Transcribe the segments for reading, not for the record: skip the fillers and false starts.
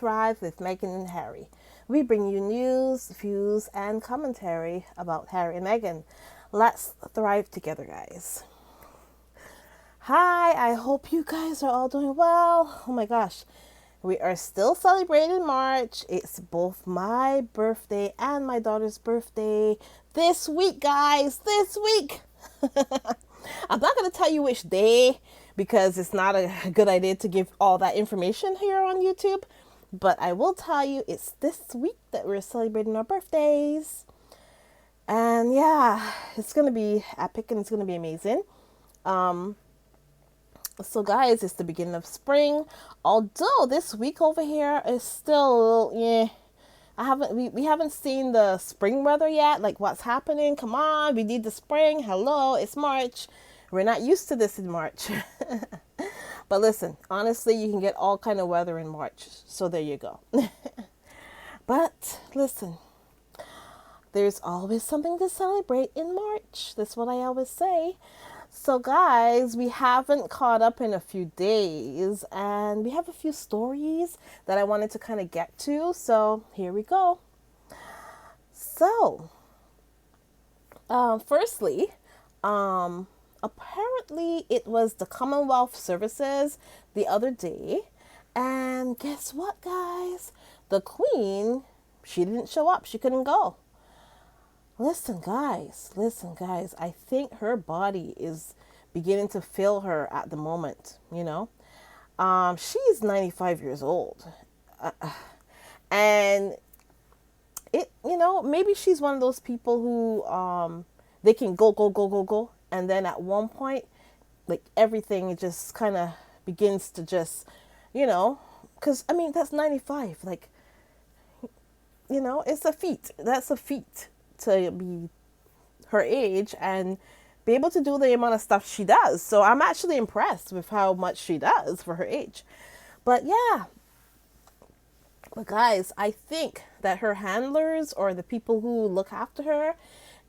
Thrive with Meghan and Harry. We bring you news, views, and commentary about Harry and Meghan. Let's thrive together, guys. Hi, I hope you guys are all doing well. Oh my gosh, we are still celebrating March. It's both my birthday and my daughter's birthday this week, guys. This week. I'm not going to tell you which day because it's not a good idea to give all that information here on YouTube. But I will tell you it's this week that we're celebrating our birthdays. And yeah, it's going to be epic and it's going to be amazing. So guys, it's the beginning of spring. Although this week over here is still, we haven't seen the spring weather yet. Like what's happening? Come on, we need the spring. Hello, it's March. We're not used to this in March. But listen, honestly, you can get all kind of weather in March. So there you go. But listen, there's always something to celebrate in March. That's what I always say. So guys, we haven't caught up in a few days and we have a few stories that I wanted to kind of get to. So here we go. So, firstly, apparently it was the Commonwealth Services the other day. And guess what, guys? The Queen, she didn't show up. She couldn't go. Listen, guys. I think her body is beginning to fail her at the moment, She's 95 years old. And maybe she's one of those people who they can go. And then at one point, like everything just kind of begins to just, because, that's 95. Like, it's a feat. That's a feat to be her age and be able to do the amount of stuff she does. So I'm actually impressed with how much she does for her age. But yeah, but guys, I think that her handlers or the people who look after her,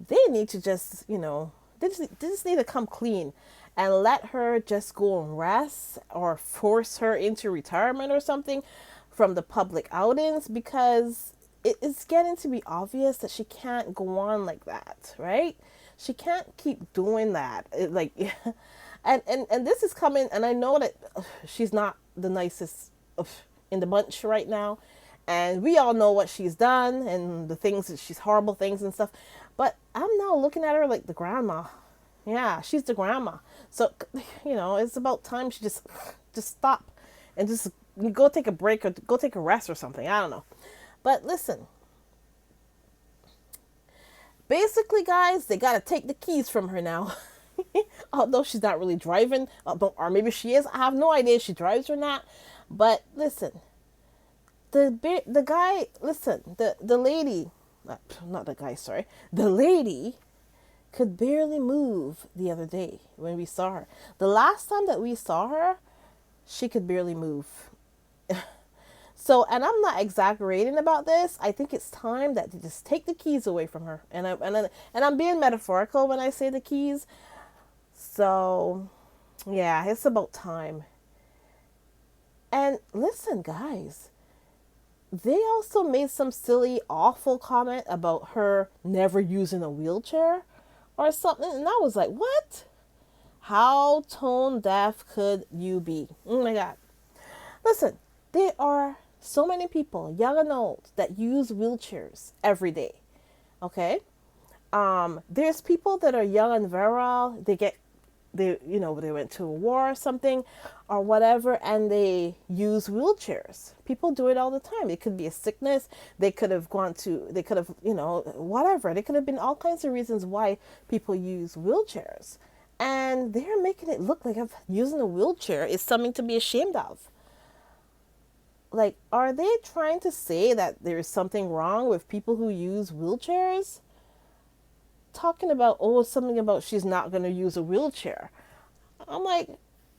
they need to just, they just need to come clean and let her just go and rest or force her into retirement or something from the public outings, because it's getting to be obvious that she can't go on like that, right? She can't keep doing that. And this is coming, and I know that she's not the nicest in the bunch right now, and we all know what she's done and the things that she's horrible things and stuff. But I'm now looking at her like the grandma. Yeah, she's the grandma. So it's about time she just stop and just go take a break or go take a rest or something. I don't know. But listen, basically, guys, they got to take the keys from her now. Although she's not really driving, or maybe she is. I have no idea if she drives or not. But listen, the guy, listen, the lady, not the guy, sorry. The lady could barely move the other day when we saw her. The last time that we saw her, she could barely move. So, and I'm not exaggerating about this. I think it's time that they just take the keys away from her. And I'm being metaphorical when I say the keys. So, yeah, it's about time. And listen, guys, they also made some silly, awful comment about her never using a wheelchair or something. And I was like, what? How tone deaf could you be? Oh my God. Listen, there are so many people, young and old, that use wheelchairs every day. Okay? There's people that are young and virile. They went to a war or something or whatever, and they use wheelchairs. People do it all the time. It could be a sickness. They could have whatever. There could have been all kinds of reasons why people use wheelchairs. And they're making it look like using a wheelchair is something to be ashamed of. Like, are they trying to say that there's something wrong with people who use wheelchairs? Talking about, something about she's not going to use a wheelchair. I'm like,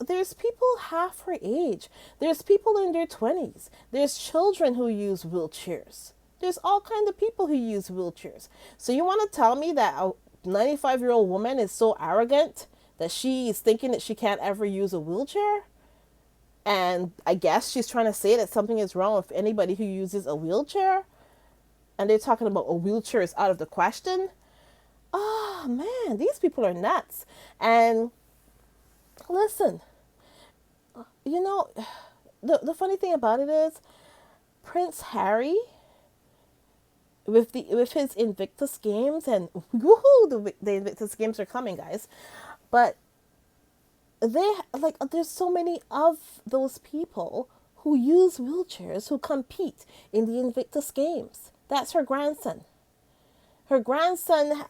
there's people half her age. There's people in their 20s. There's children who use wheelchairs. There's all kinds of people who use wheelchairs. So you want to tell me that a 95-year-old woman is so arrogant that she is thinking that she can't ever use a wheelchair? And I guess she's trying to say that something is wrong with anybody who uses a wheelchair. And they're talking about a wheelchair is out of the question. Oh man, these people are nuts. And listen, you know, the funny thing about it is Prince Harry with his Invictus games, and woohoo, the Invictus games are coming, guys. But they like there's so many of those people who use wheelchairs who compete in the Invictus games. That's her grandson. Her grandson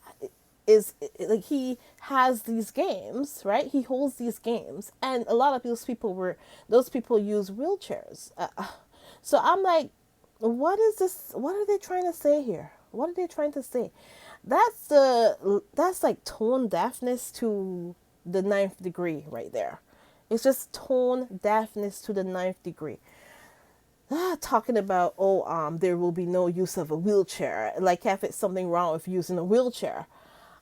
is like he has these games, right? He holds these games, and a lot of those people use wheelchairs. So I'm like, what is this? What are they trying to say here? What are they trying to say? That's like tone deafness to the ninth degree right there. It's just tone deafness to the ninth degree. Talking about there will be no use of a wheelchair, like if it's something wrong with using a wheelchair.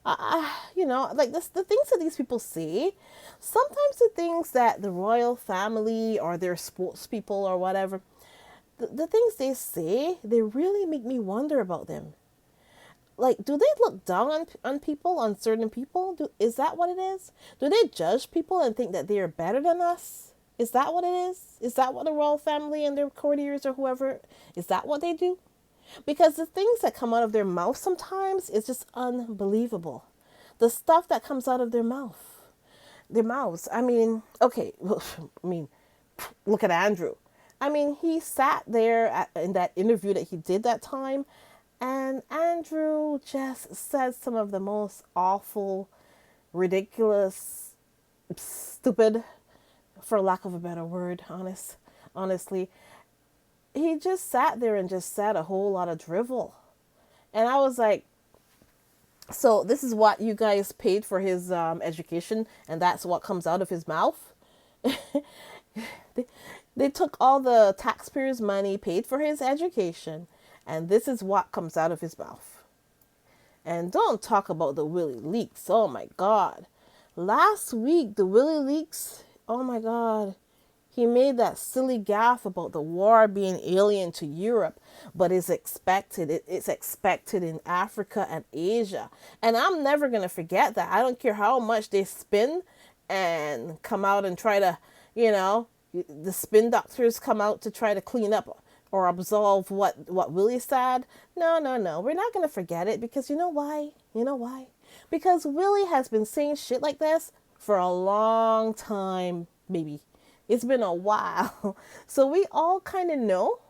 Like this, the things that these people say, sometimes the things that the royal family or their sports people or whatever, the things they say, they really make me wonder about them. Like, do they look down on people, on certain people? Is that what it is? Do they judge people and think that they are better than us? Is that what it is? Is that what the royal family and their courtiers or whoever, is that what they do? Because the things that come out of their mouth sometimes is just unbelievable. The stuff that comes out of their mouths. I mean, okay, I mean, look at Andrew. I mean, he sat there in that interview that he did that time, and Andrew just said some of the most awful, ridiculous, stupid, for lack of a better word, honestly, he just sat there and just said a whole lot of drivel. And I was like, so this is what you guys paid for his education, and that's what comes out of his mouth? They took all the taxpayers' money, paid for his education, and this is what comes out of his mouth. And don't talk about the Willie leaks. Oh my God. Last week, the Willie leaks, oh my God. He made that silly gaffe about the war being alien to Europe, but it's expected. It's expected in Africa and Asia. And I'm never going to forget that. I don't care how much they spin and come out and try to, the spin doctors come out to try to clean up or absolve what Willie said. No. We're not going to forget it, because you know why? Because Willie has been saying shit like this for a long time, maybe. It's been a while. So we all kind of know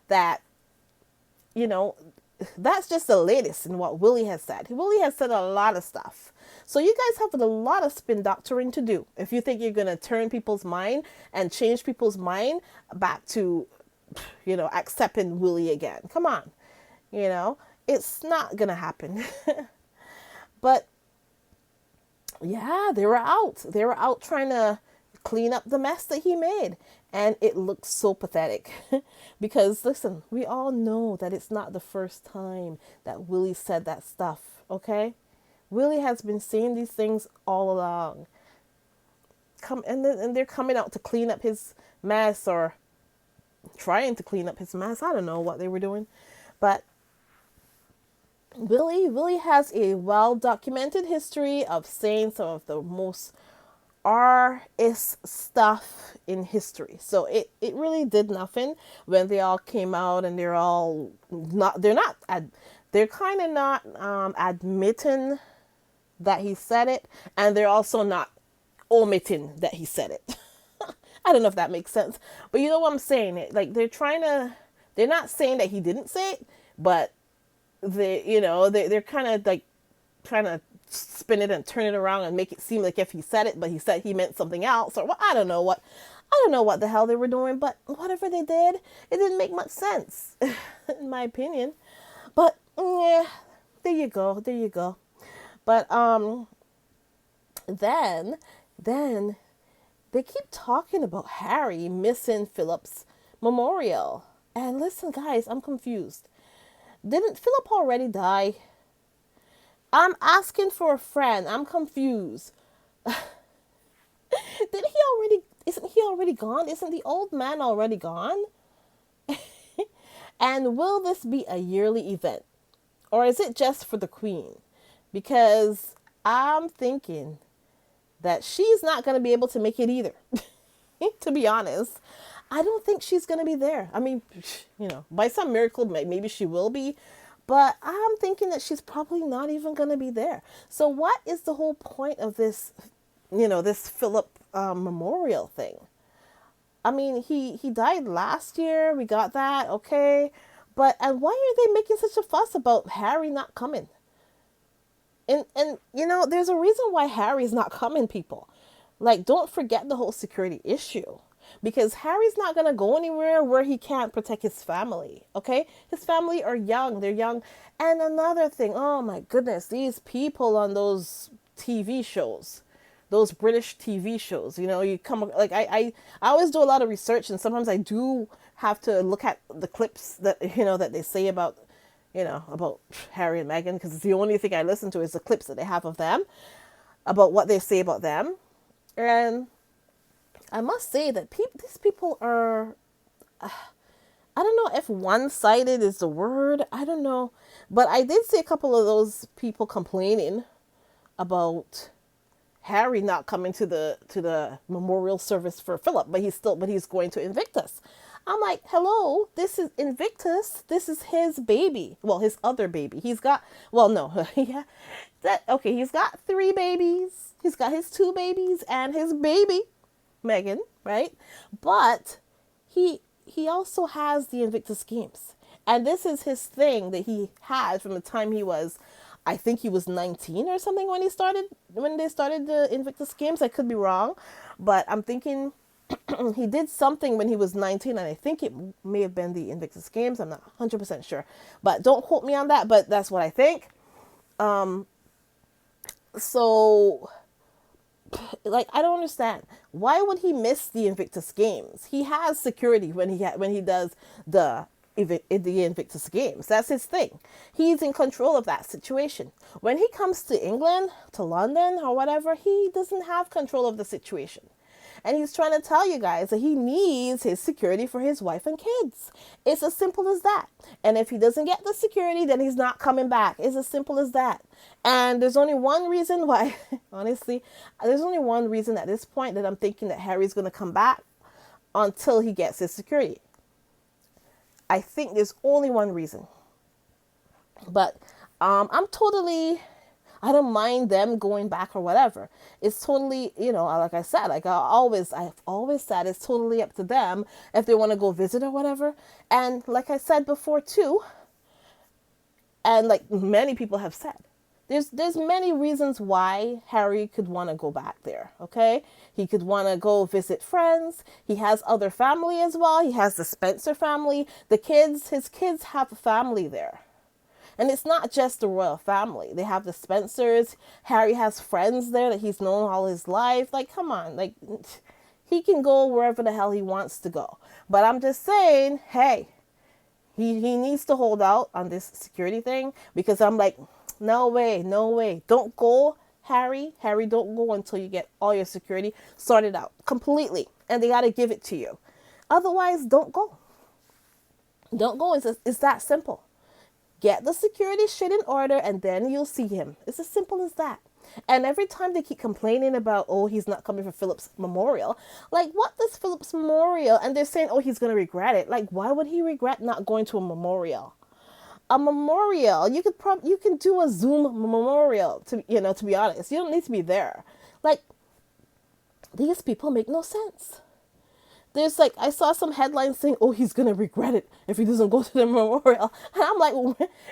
that, that's just the latest in what Willie has said. Willie has said a lot of stuff. So you guys have a lot of spin doctoring to do if you think you're going to turn people's mind and change people's mind back to, accepting Willie again. Come on. It's not going to happen. But yeah, they were out. They were out trying to clean up the mess that he made. And it looks so pathetic. Because, listen, we all know that it's not the first time that Willie said that stuff, okay? Willie has been saying these things all along. And they're coming out to clean up his mess, or trying to clean up his mess. I don't know what they were doing. But Willie has a well-documented history of saying some of the most R-is stuff in history. So it really did nothing when they all came out, and they're kind of not admitting that he said it, and they're also not omitting that he said it. I don't know if that makes sense, but you know what I'm saying? They're not saying that he didn't say it, but they're kind of like trying to spin it and turn it around and make it seem like if he said it, but he said he meant something else, or I don't know what the hell they were doing, but whatever they did, it didn't make much sense, in my opinion. But yeah, there you go. But then they keep talking about Harry missing Philip's memorial. And listen, guys, I'm confused. Didn't Philip already die? I'm asking for a friend. I'm confused. Isn't he already gone? Isn't the old man already gone? And will this be a yearly event? Or is it just for the queen? Because I'm thinking that she's not going to be able to make it either. To be honest, I don't think she's going to be there. I mean, by some miracle, maybe she will be. But I'm thinking that she's probably not even going to be there. So what is the whole point of this, this Philip memorial thing? I mean, he died last year. We got that. Okay. And why are they making such a fuss about Harry not coming? And there's a reason why Harry's not coming, people. Like, don't forget the whole security issue. Because Harry's not going to go anywhere where he can't protect his family, okay? His family are young. They're young. And another thing, oh my goodness, these people on those TV shows, those British TV shows, you come, like, I always do a lot of research, and sometimes I do have to look at the clips that, that they say about Harry and Meghan, because it's the only thing I listen to is the clips that they have of them, about what they say about them. And I must say that these people are, I don't know if one-sided is the word, I don't know. But I did see a couple of those people complaining about Harry not coming to the memorial service for Philip, but he's going to Invictus. I'm like, hello, this is Invictus. This is his baby. Well, his other baby. He's got, well, no, yeah, he's got 3 babies. He's got his 2 babies and his baby, Meghan, right? But he also has the Invictus Games. And this is his thing that he had from the time he was, I think he was 19 or something when they started the Invictus Games. I could be wrong, but I'm thinking he did something when he was 19, and I think it may have been the Invictus Games. I'm not 100% sure, but don't quote me on that, but that's what I think. So, like, I don't understand. Why would he miss the Invictus Games? He has security when he does the Invictus Games. That's his thing. He's in control of that situation. When he comes to England, to London or whatever, he doesn't have control of the situation. And he's trying to tell you guys that he needs his security for his wife and kids. It's as simple as that. And if he doesn't get the security, then he's not coming back. It's as simple as that. And there's only one reason why, honestly, there's only one reason at this point that I'm thinking that Harry's going to come back until he gets his security. I think there's only one reason. But I don't mind them going back or whatever. It's totally, like I said, like I've always said, it's totally up to them if they want to go visit or whatever. And like I said before too, and like many people have said, there's many reasons why Harry could want to go back there, okay? He could want to go visit friends. He has other family as well. He has the Spencer family. His kids have a family there. And it's not just the royal family. They have the Spencers. Harry has friends there that he's known all his life. Like, come on. Like, he can go wherever the hell he wants to go. But I'm just saying, hey, he needs to hold out on this security thing. Because I'm like, no way. Don't go, Harry. Harry, don't go until you get all your security sorted out completely. And they got to give it to you. Otherwise, don't go. Don't go. It's that simple. Get the security shit in order, and then you'll see him. It's as simple as that. And every time they keep complaining about, oh, he's not coming for Philip's memorial. Like, what does Philip's memorial? And they're saying, oh, he's going to regret it. Like, why would he regret not going to a memorial? A memorial, you can do a Zoom memorial, to be honest. You don't need to be there. Like, these people make no sense. There's like, I saw some headlines saying, oh, he's going to regret it if he doesn't go to the memorial. And I'm like,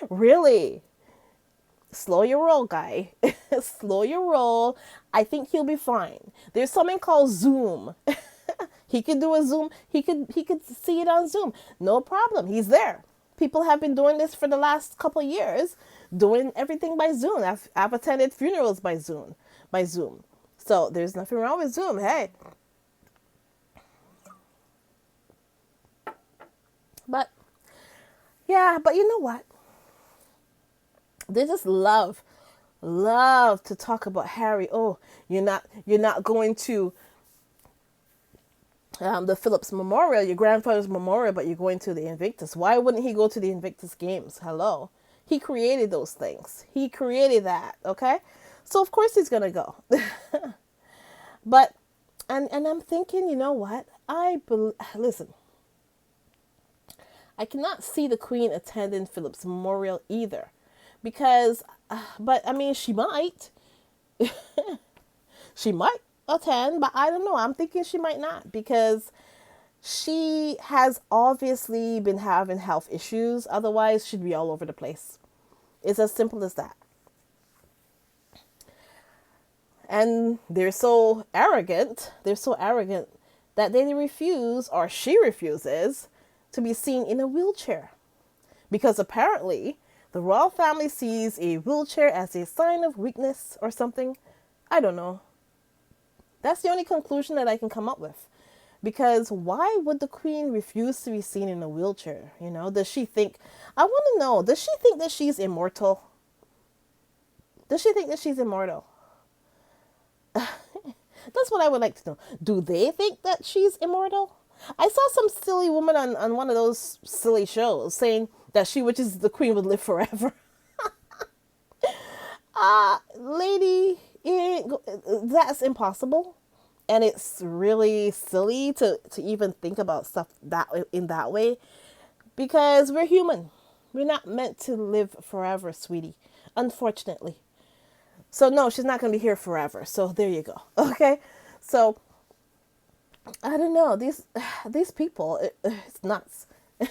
really? Slow your roll, guy. Slow your roll. I think he'll be fine. There's something called Zoom. He could do a Zoom. He could see it on Zoom. No problem. He's there. People have been doing this for the last couple of years, doing everything by Zoom. I've attended funerals by Zoom. So there's nothing wrong with Zoom. Hey. But you know what? They just love to talk about Harry. Oh, you're not going to the Phillips Memorial, your grandfather's memorial, but you're going to the Invictus. Why wouldn't he go to the Invictus Games? Hello. He created those things. He created that, okay? So of course he's gonna go. But and I'm thinking, you know what? Listen. I cannot see the Queen attending Phillips Memorial either, because, but I mean, she might. She might attend, but I don't know. I'm thinking she might not, because she has obviously been having health issues. Otherwise, she'd be all over the place. It's as simple as that. And they're so arrogant. They're so arrogant that they refuse, or she refuses, to be seen in a wheelchair. Because apparently, the royal family sees a wheelchair as a sign of weakness or something. I don't know. That's the only conclusion that I can come up with. Because why would the Queen refuse to be seen in a wheelchair? You know, does she think, I want to know, does she think that she's immortal? Does she think that she's immortal? That's what I would like to know. Do they think that she's immortal? I saw some silly woman on one of those silly shows saying that she wishes the Queen would live forever. Lady, that's impossible. And it's really silly to even think about stuff in that way, because we're human. We're not meant to live forever, sweetie, unfortunately. So no, she's not going to be here forever. So there you go. Okay. So I don't know, these people, it's nuts.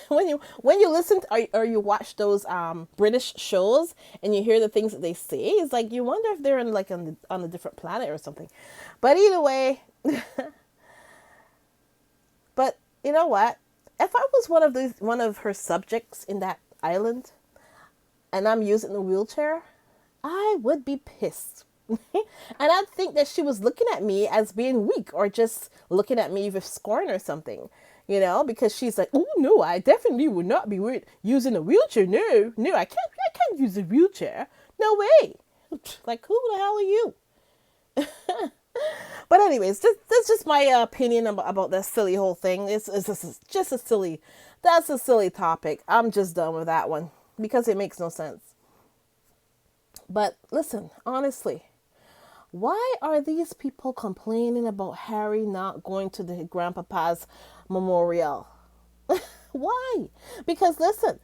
When you listen to, or you watch those British shows and you hear the things that they say, it's like you wonder if they're on a different planet or something. But either way, but you know what? If I was one of her subjects in that island, and I'm using the wheelchair, I would be pissed. And I'd think that she was looking at me as being weak, or just looking at me with scorn or something, you know, because she's like, oh no, I definitely would not be using a wheelchair. No, I can't use a wheelchair. No way. Like, who the hell are you? But anyways, that's just my opinion about that silly whole thing. It's just that's a silly topic. I'm just done with that one because it makes no sense. But listen, honestly, why are these people complaining about Harry not going to the grandpapa's memorial? Why? Because listen,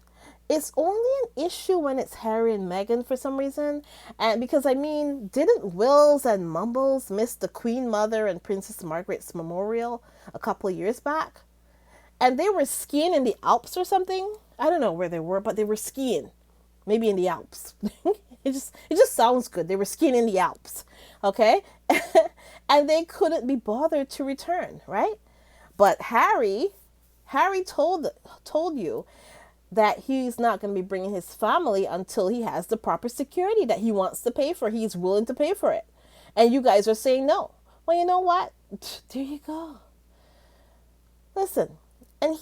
it's only an issue when it's Harry and Meghan for some reason. And because, I mean, didn't Wills and Mumbles miss the Queen Mother and Princess Margaret's memorial a couple of years back? And they were skiing in the Alps or something. I don't know where they were, but they were skiing. Maybe in the Alps. It just sounds good. They were skiing in the Alps. Okay? And they couldn't be bothered to return, right? But Harry told you that he's not going to be bringing his family until he has the proper security that he wants to pay for. He's willing to pay for it. And you guys are saying no. Well, you know what? There you go. Listen, and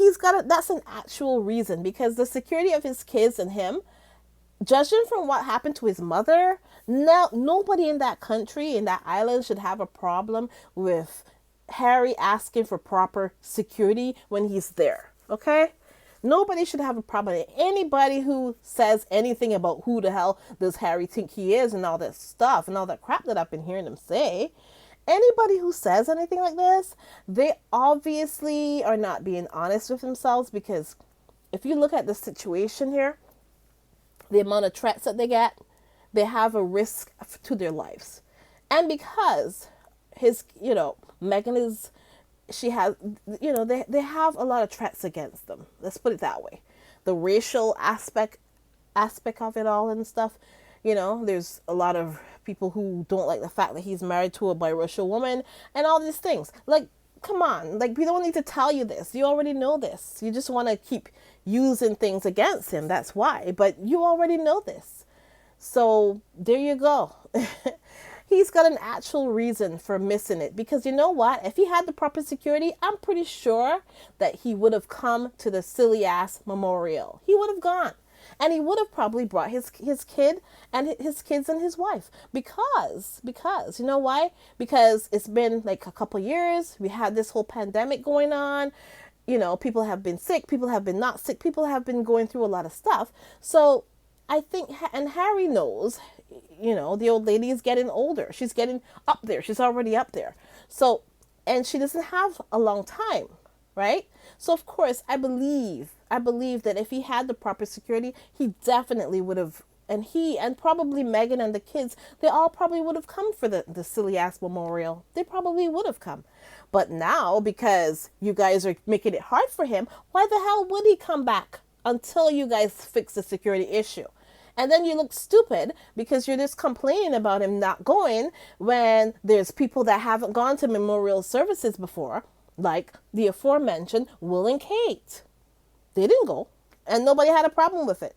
that's an actual reason, because the security of his kids and him, judging from what happened to his mother, nobody in that country, in that island, should have a problem with Harry asking for proper security when he's there. Okay? Nobody should have a problem. Anybody who says anything about who the hell does Harry think he is and all that stuff and all that crap that I've been hearing them say, anybody who says anything like this, they obviously are not being honest with themselves, because if you look at the situation here, the amount of threats that they get, they have a risk to their lives. And because Meghan is, she has, they have a lot of threats against them. Let's put it that way. The racial aspect of it all and stuff, there's a lot of people who don't like the fact that he's married to a biracial woman and all these things. Like, come on, like, we don't need to tell you this. You already know this. You just want to keep using things against him. That's why. But you already know this. So there you go. He's got an actual reason for missing it, because you know what? If he had the proper security, I'm pretty sure that he would have come to the silly ass memorial. He would have gone. And he would have probably brought his kid and his kids and his wife, because you know why? Because it's been like a couple years. We had this whole pandemic going on. You know, people have been sick, people have been not sick, people have been going through a lot of stuff. So I think, and Harry knows, you know, the old lady is getting older. She's getting up there. She's already up there. So, and she doesn't have a long time, right? So of course, I believe that if he had the proper security, he definitely would have, and he and probably Meghan and the kids, they all probably would have come for the silly ass memorial. They probably would have come. But now, because you guys are making it hard for him, why the hell would he come back until you guys fix the security issue? And then you look stupid because you're just complaining about him not going when there's people that haven't gone to memorial services before, like the aforementioned Will and Kate. They didn't go, and nobody had a problem with it.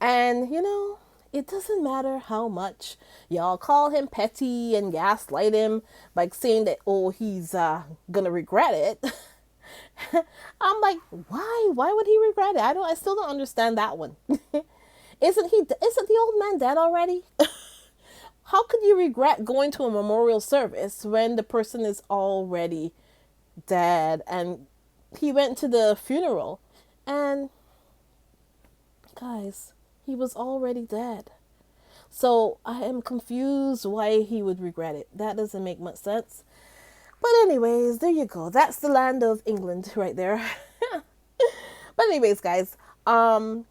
And, you know, it doesn't matter how much y'all call him petty and gaslight him by saying that, oh, he's gonna regret it. I'm like, why? Why would he regret it? I still don't understand that one. Isn't the old man dead already? How could you regret going to a memorial service when the person is already dead? And he went to the funeral, and guys, he was already dead. So I am confused why he would regret it. That doesn't make much sense. But anyways, there you go. That's the land of England right there. But anyways, guys, another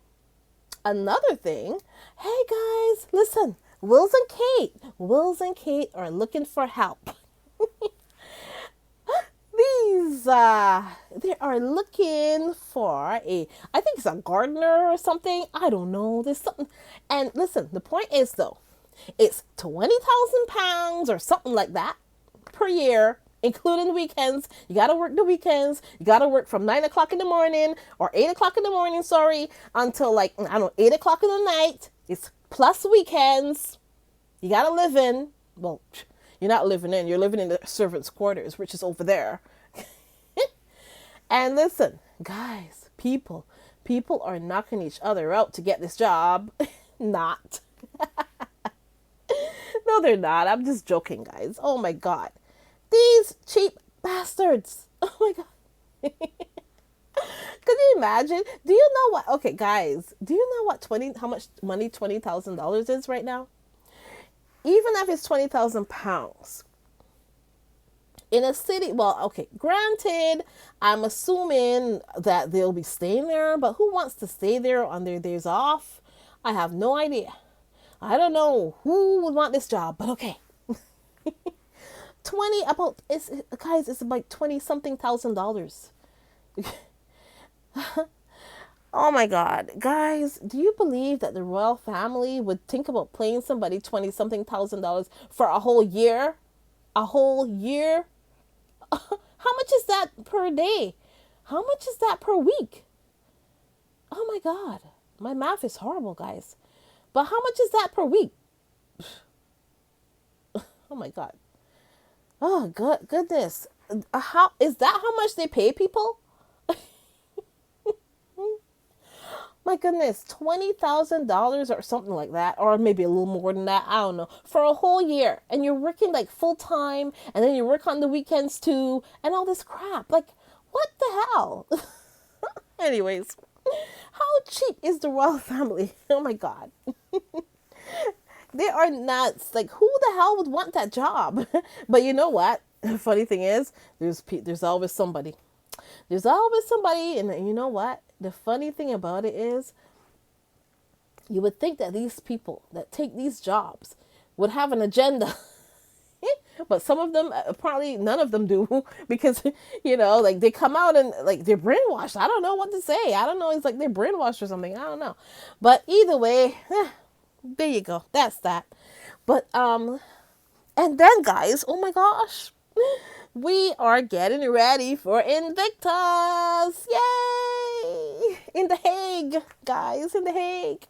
thing. Hey guys, listen. Wills and Kate are looking for help. They are looking for I think it's a gardener or something. I don't know. There's something. And listen, the point is though, it's £20,000 or something like that per year, including weekends. You got to work the weekends. You got to work from 9 o'clock in the morning or 8 o'clock in the morning, until like, I don't know, 8 o'clock in the night. It's plus weekends. You got to live in, well, you're not living in, you're living in the servants' quarters, which is over there. And listen, guys, people are knocking each other out to get this job. Not. No, they're not. I'm just joking, guys. Oh my God. These cheap bastards. Oh my God. Could you imagine? Do you know what? Okay, guys, do you know how much money $20,000 is right now? Even if it's £20,000 in a city, well, okay, granted, I'm assuming that they'll be staying there, but who wants to stay there on their days off? I have no idea. I don't know who would want this job, but okay. Guys, it's about 20 something thousand dollars. Oh my God, guys, do you believe that the royal family would think about paying somebody 20 something thousand dollars for a whole year? A whole year? How much is that per day? How much is that per week? Oh my God, my math is horrible, guys. But how much is that per week? Oh my God. Oh, goodness. How is that how much they pay people? My goodness, $20,000 or something like that, or maybe a little more than that. I don't know, for a whole year, and you're working like full time, and then you work on the weekends too, and all this crap. Like, what the hell? Anyways, how cheap is the royal family? Oh my God. They are nuts. Like, who the hell would want that job? But you know what? The funny thing is, there's always somebody. There's always somebody, and you know what? The funny thing about it is, you would think that these people that take these jobs would have an agenda. But some of them, apparently none of them do, because, you know, like they come out and like they're brainwashed. I don't know what to say. I don't know. It's like they're brainwashed or something. I don't know. But either way, there you go. That's that. But, and then guys, oh my gosh, we are getting ready for Invictus. Yay! In The Hague, guys, in The Hague.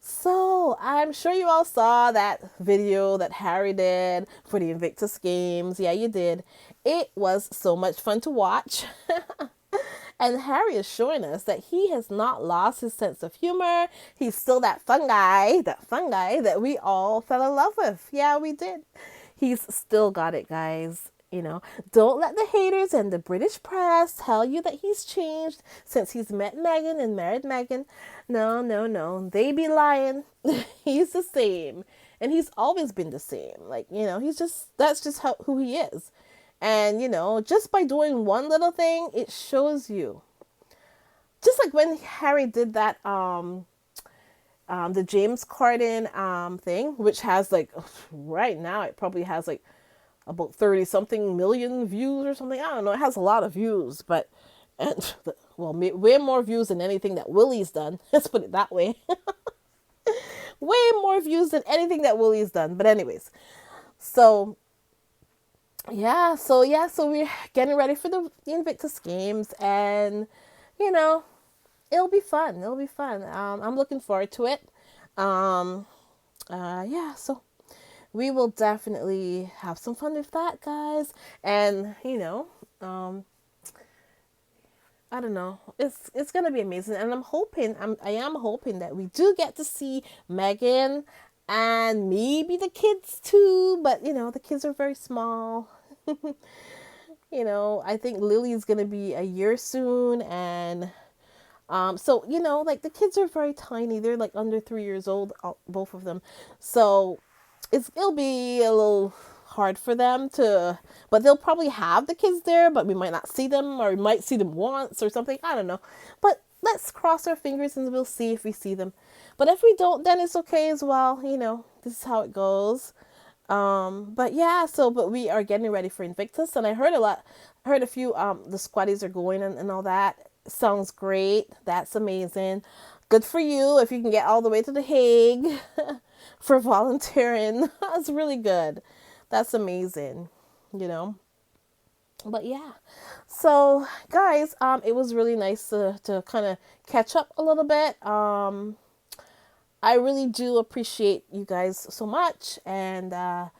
So I'm sure you all saw that video that Harry did for the Invictus Games. Yeah, you did. It was so much fun to watch. And Harry is showing us that he has not lost his sense of humor. He's still that fun guy that we all fell in love with. Yeah, we did. He's still got it, guys. Don't let the haters and the British press tell you that he's changed since he's met Meghan and married Meghan. No, no, no. They be lying. He's the same. And he's always been the same. That's just who he is. And, just by doing one little thing, it shows you. Just like when Harry did that, the James Corden thing, which has right now it probably has about 30 something million views or something. I don't know. It has a lot of views, way more views than anything that Willie's done. Let's put it that way. Way more views than anything that Willie's done. But anyways, so we're getting ready for the Invictus Games, and it'll be fun. I'm looking forward to it. So we will definitely have some fun with that, guys. And I don't know. It's gonna be amazing, and I am hoping that we do get to see Meghan and maybe the kids too. But the kids are very small. I think Lily's gonna be a year soon, and the kids are very tiny. They're under 3 years old, both of them. So it'll be a little hard for them but they'll probably have the kids there, but we might not see them, or we might see them once or something. I don't know. But let's cross our fingers and we'll see if we see them. But if we don't, then it's okay as well. This is how it goes. But we are getting ready for Invictus, and I heard a few, the squaddies are going and all that. Sounds great. That's amazing. Good for you if you can get all the way to The Hague for volunteering. That's really good. That's amazing, But yeah. So, guys, it was really nice to kind of catch up a little bit. I really do appreciate you guys so much, and I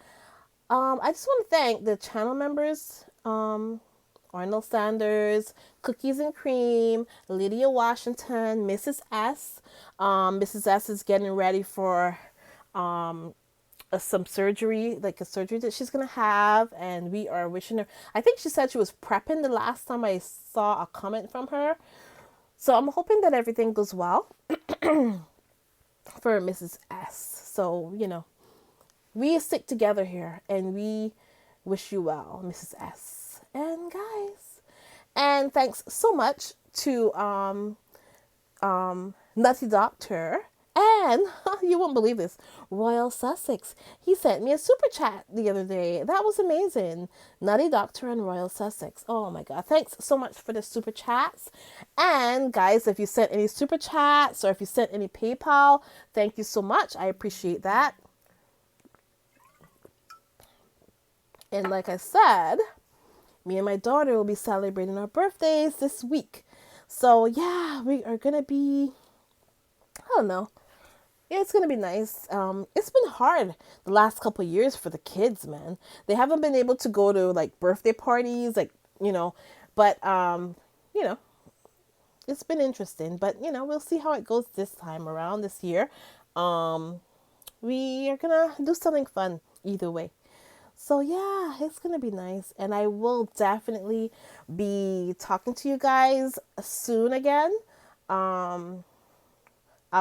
just want to thank the channel members, Arnold Sanders, Cookies and Cream, Lydia Washington, Mrs. S. Mrs. S is getting ready for some surgery, a surgery that she's gonna have, and we are wishing her. I think she said she was prepping the last time I saw a comment from her, so I'm hoping that everything goes well for Mrs. S. So we stick together here, and we wish you well, Mrs. S. And guys, and thanks so much to Nutty Doctor. And you won't believe this, Royal Sussex. He sent me a super chat the other day. That was amazing. Nutty Doctor and Royal Sussex. Oh my God. Thanks so much for the super chats. And guys, if you sent any super chats or if you sent any PayPal, thank you so much. I appreciate that. And like I said, me and my daughter will be celebrating our birthdays this week. So yeah, we are going to be, I don't know. Yeah, it's going to be nice. It's been hard the last couple of years for the kids, man. They haven't been able to go to birthday parties, but it's been interesting, but we'll see how it goes this time around this year. We are going to do something fun either way. So yeah, it's going to be nice, and I will definitely be talking to you guys soon again. I'll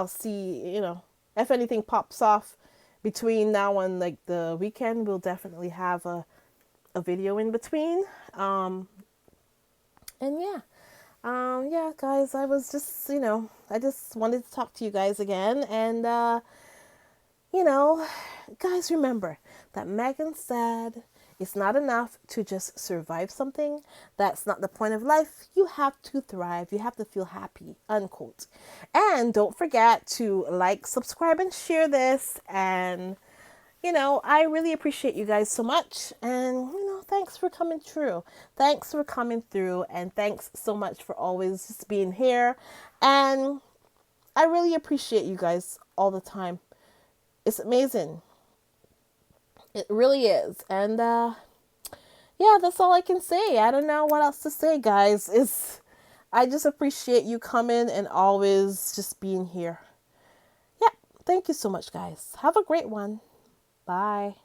see, if anything pops off between now and the weekend, we'll definitely have a video in between. And yeah, guys, I was just, I just wanted to talk to you guys again. And, guys, remember that Meghan said it's not enough to just survive something. That's not the point of life. You have to thrive. You have to feel happy, unquote. And don't forget to subscribe, and share this. And, I really appreciate you guys so much. And, thanks for coming through. Thanks for coming through. And thanks so much for always just being here. And I really appreciate you guys all the time. It's amazing. It really is. And yeah, that's all I can say. I don't know what else to say, guys. I just appreciate you coming and always just being here. Yeah, thank you so much, guys. Have a great one. Bye.